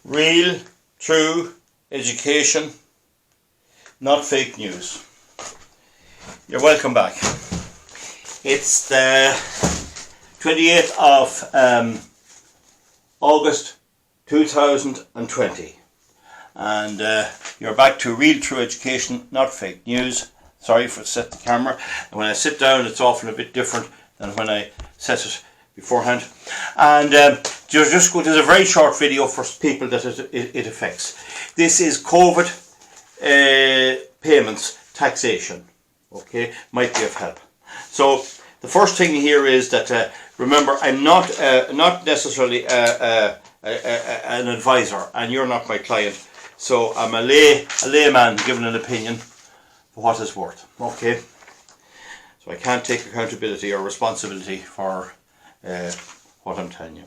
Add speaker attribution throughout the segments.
Speaker 1: Real, true education, not fake news. You're welcome back. It's the 28th of August 2020 and you're back to Real, True Education, not fake news. Sorry for set the camera. And when I sit down it's often a bit different than when I set it beforehand. And there's a very short video for people that it affects. This is COVID payments taxation. Okay, might be of help. So the first thing here is that remember, I'm not necessarily an advisor, and you're not my client. So I'm a layman giving an opinion for what it's worth. Okay, so I can't take accountability or responsibility for what I'm telling you.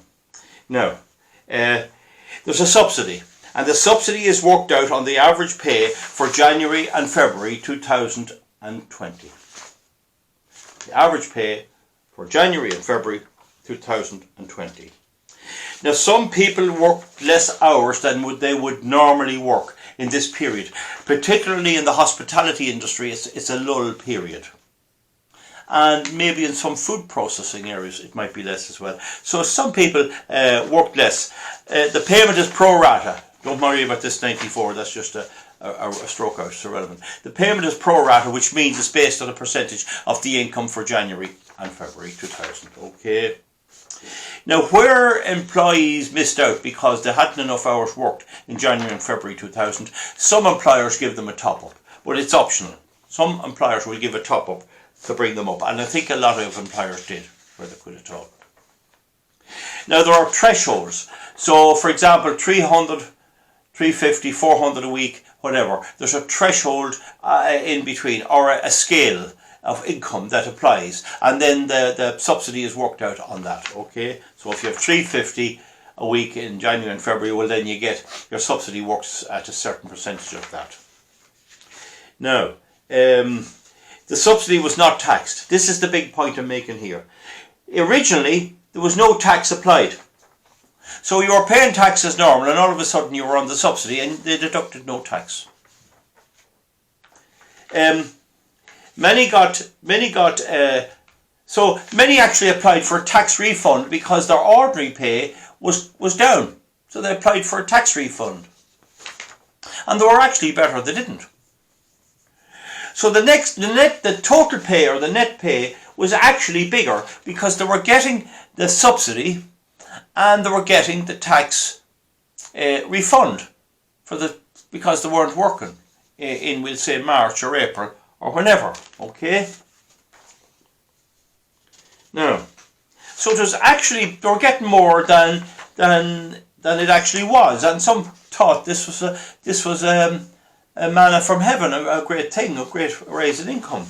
Speaker 1: Now, there's a subsidy, and the subsidy is worked out on the average pay for January and February 2020. The average pay for January and February 2020. Now, some people work less hours than they would normally work in this period, particularly in the hospitality industry. It's a lull period. And maybe in some food processing areas it might be less as well. So some people work less. The payment is pro rata. Don't worry about this 94, that's just a stroke out, it's irrelevant. The payment is pro rata, which means it's based on a percentage of the income for January and February 2000. Okay. Now, where employees missed out because they hadn't enough hours worked in January and February 2000, some employers give them a top-up, but it's optional. Some employers will give a top-up to bring them up, and I think a lot of employers did where they could at all. Now, there are thresholds. So, for example, 300, 350, 400 a week, whatever. There's a threshold in between, or a scale of income that applies, and then the subsidy is worked out on that. Okay, so if you have 350 a week in January and February, well, then you get your subsidy works at a certain percentage of that. Now, the subsidy was not taxed. This is the big point I'm making here. Originally, there was no tax applied. So you were paying tax as normal, and all of a sudden you were on the subsidy and they deducted no tax. Many actually applied for a tax refund because their ordinary pay was down. So they applied for a tax refund. And they were actually better, they didn't. So the total pay or the net pay was actually bigger because they were getting the subsidy and they were getting the tax refund because they weren't working in, we'll say, March or April or whenever. Okay. Now, so it was actually, they were getting more than it actually was, and some thought this was a manna from heaven, a great thing, a great raise in income.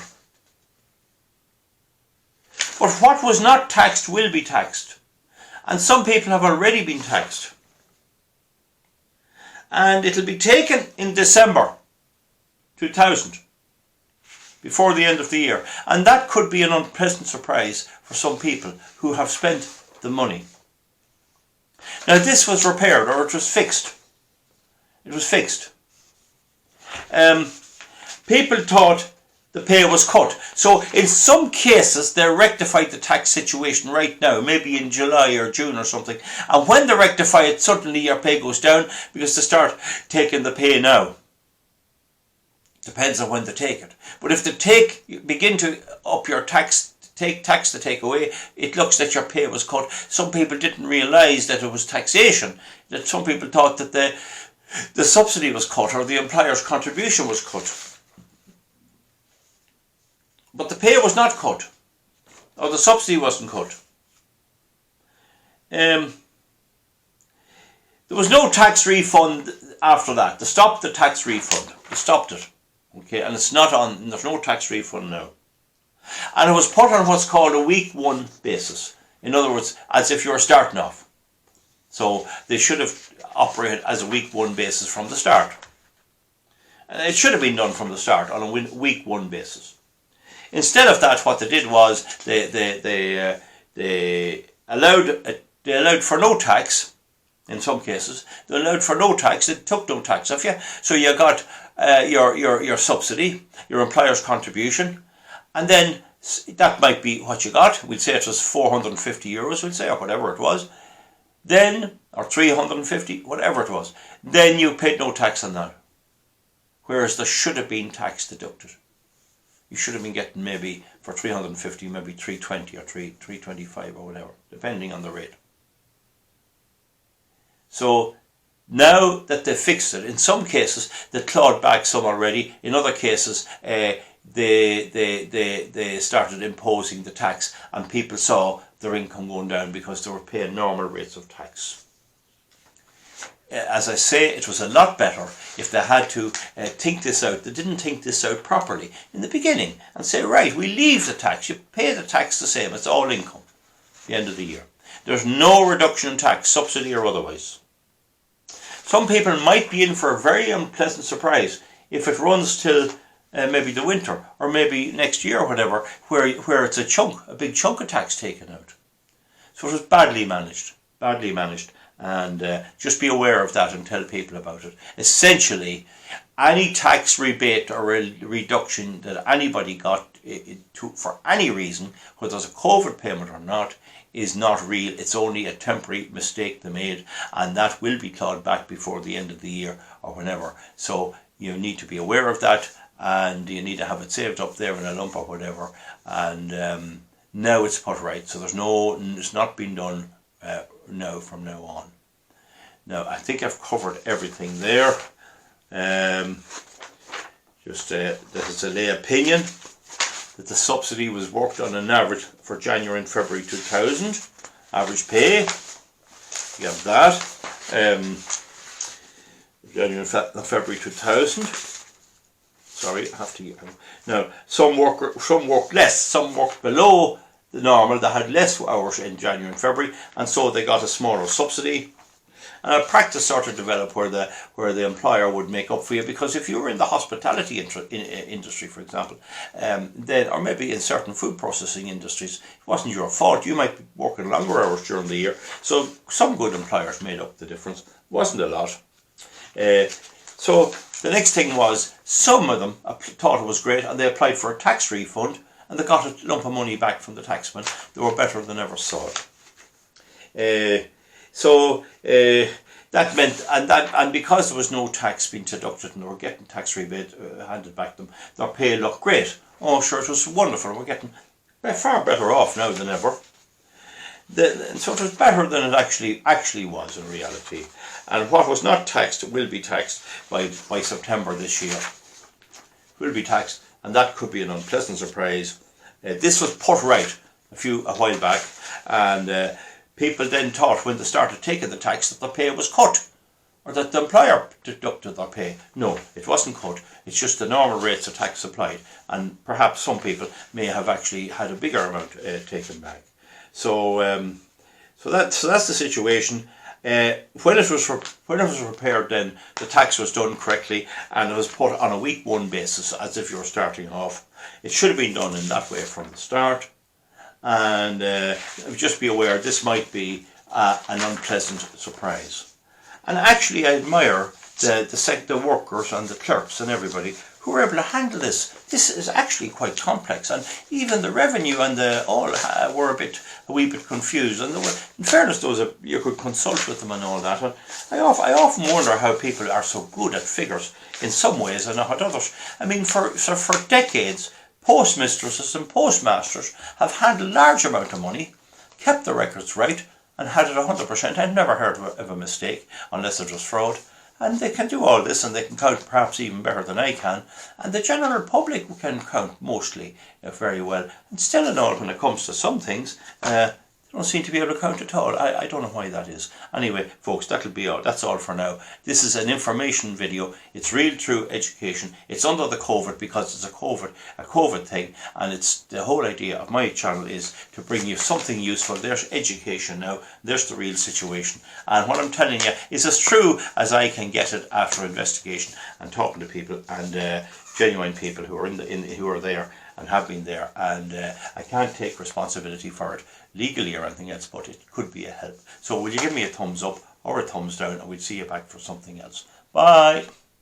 Speaker 1: But what was not taxed will be taxed. And some people have already been taxed. And it'll be taken in December 2000, before the end of the year. And that could be an unpleasant surprise for some people who have spent the money. Now, this was repaired, or it was fixed. It was fixed. People thought the pay was cut. So in some cases they rectified the tax situation right now, maybe in July or June or something. And when they rectify it, suddenly your pay goes down because they start taking the pay now. Depends on when they take it. But if they begin to up your tax, take tax to take away, it looks that your pay was cut. Some people didn't realise that it was taxation. That some people thought that the subsidy was cut or the employer's contribution was cut. But the pay was not cut, or the subsidy wasn't cut. There was no tax refund after that. They stopped the tax refund. They stopped it. Okay, and it's not on, there's no tax refund now. And it was put on what's called a week one basis. In other words, as if you were starting off. So they should have operated as a week one basis from the start. And it should have been done from the start on a week one basis. Instead of that, what they did was they allowed for no tax in some cases. They allowed for no tax. They took no tax off you. So you got your subsidy, your employer's contribution, and then that might be what you got. We'd say it was €450, we'd say, or whatever it was. Then, or 350, whatever it was. Then you paid no tax on that. Whereas there should have been tax deducted. You should have been getting maybe for 350, maybe 320 or 325 or whatever, depending on the rate. So now that they fixed it, in some cases they clawed back some already. In other cases, they started imposing the tax, and people saw their income going down because they were paying normal rates of tax. As I say, it was a lot better if they had to think this out. They didn't think this out properly in the beginning and say, right, we leave the tax. You pay the tax the same. It's all income at the end of the year. There's no reduction in tax, subsidy or otherwise. Some people might be in for a very unpleasant surprise if it runs till maybe the winter or maybe next year or whatever, where it's a big chunk of tax taken out. So it was badly managed. And just be aware of that and tell people about it. Essentially, any tax rebate or reduction that anybody got for any reason, whether it's a COVID payment or not, is not real. It's only a temporary mistake they made, and that will be clawed back before the end of the year or whenever. So you need to be aware of that, and you need to have it saved up there in a lump or whatever. And now it's put right. So it's not been done now from now on. Now I think I've covered everything there. Just that it's a lay opinion that the subsidy was worked on an average for January and February 2000. Average pay, you have that. January and February 2000. Sorry, I have to. Now some worked less, some worked below the normal. They had less hours in January and February, and so they got a smaller subsidy. And a practice sort of developed where the employer would make up for you, because if you were in the hospitality industry, for example, then, or maybe in certain food processing industries, it wasn't your fault. You might be working longer hours during the year. So some good employers made up the difference. It wasn't a lot. So the next thing was, some of them thought it was great and they applied for a tax refund, and they got a lump of money back from the taxman. They were better than ever saw it. So that meant, and because there was no tax being deducted and they were getting tax rebate handed back to them, their pay looked great. Oh sure, it was wonderful. We're getting far better off now than ever. So it was better than it actually was in reality. And what was not taxed will be taxed by September this year. Will be taxed, and that could be an unpleasant surprise. This was put right a while back, and people then thought when they started taking the tax that the pay was cut, or that the employer deducted their pay. No, it wasn't cut. It's just the normal rates of tax applied, and perhaps some people may have actually had a bigger amount taken back. So that's the situation. When it was prepared, then the tax was done correctly, and it was put on a week one basis, as if you were starting off. It should have been done in that way from the start. And just be aware, this might be an unpleasant surprise. And actually I admire the workers and the clerks and everybody who were able to handle this. This is actually quite complex, and even the revenue and all were a wee bit confused. And in fairness, you could consult with them and all that. And I often wonder how people are so good at figures in some ways and not others. I mean, for decades, postmistresses and postmasters have handled large amount of money, kept the records right, and had it 100%. I've never heard of a mistake, unless it was fraud. And they can do all this, and they can count perhaps even better than I can. And the general public can count mostly very well. And still in all, when it comes to some things, they don't seem to be able to count at all. I don't know why that is. Anyway, folks, that'll be all. That's all for now. This is an information video. It's real true education. It's under the COVID because it's a COVID thing, and it's the whole idea of my channel is to bring you something useful. There's education now. There's the real situation, and what I'm telling you is as true as I can get it after investigation and talking to people and genuine people who are who are there and have been there, and I can't take responsibility for it legally or anything else, but it could be a help. So will you give me a thumbs up or a thumbs down, and we'd see you back for something else. Bye.